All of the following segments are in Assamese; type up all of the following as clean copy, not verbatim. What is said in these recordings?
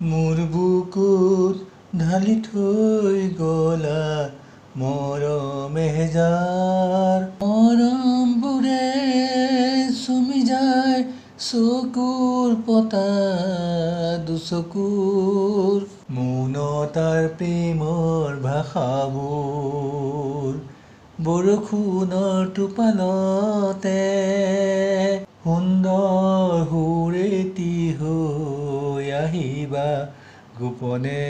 মোৰ বুকুত ঢালি থৈ গলা মৰম এহেজাৰ মৰমবোৰে চুমি যায় চকুৰ পতা দুচকুৰ মৌনতাৰ প্ৰেমৰ ভাষাবোৰ বৰষুণৰ টোপালতে সুন্দৰ সুৰেটি হৈ আহিবা গোপনে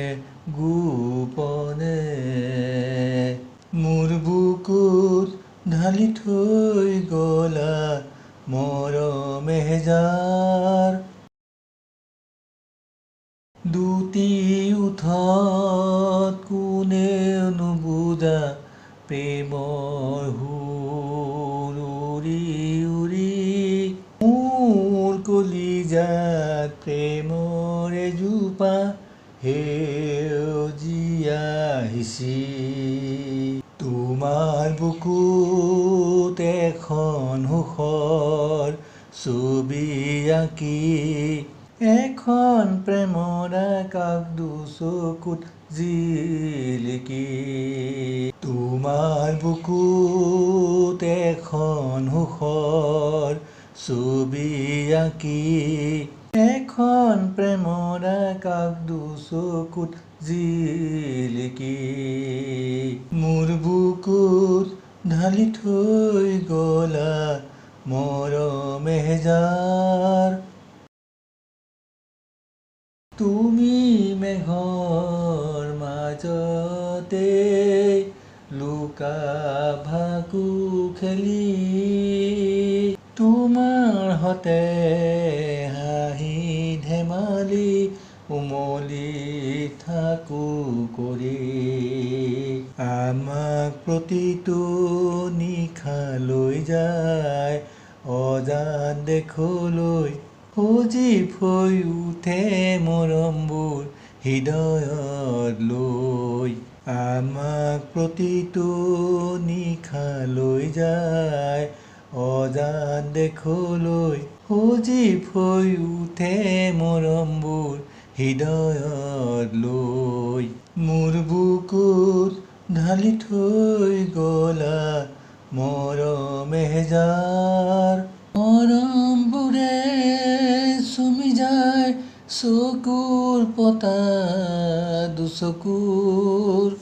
গোপনে মোৰ বুকুত ঢালি থৈ গলা মৰম এহেজাৰ দুটি ওঠত কোনেও নুবুজা প্ৰেমৰ সুৰ উৰি উৰি মোৰ কলিজাত প্ৰেমৰ এজোপা সেউজীয়া সিঁচি তোমাৰ বুকুত এখন সুখৰ ছবি আঁকি এখন প্ৰেমৰ আকাশ দুচকুত জিলিকি তোমাৰ বুকুত এখন সুখৰ ছবি আঁকি এখন প্ৰেমৰ আকাশ দুচকুত জিলিকি মোৰ বুকুত ঢালি থৈ গলা মৰম এহেজাৰ তুমি মেঘৰ মাজতে লুকা ভাকু খেলি তোমাৰ হতে হাঁহি ধেমালি উমলি থাকো কৰি আমাক প্ৰতিটো নিশা লৈ যায় অজান দেশলৈ সজীৱ হৈ উঠে মৰমবোৰ হৃদয়ত লৈ আমাক প্ৰতিটো নিশা লৈ যায় অজান দেশলৈ সজীৱ হৈ উঠে মৰমবোৰ হৃদয়ত লৈ মোৰ বুকুত ঢালি থৈ গলা মৰম এহেজাৰ মৰমবোৰে চুমি যায় চকুৰ পতা দুচকুৰ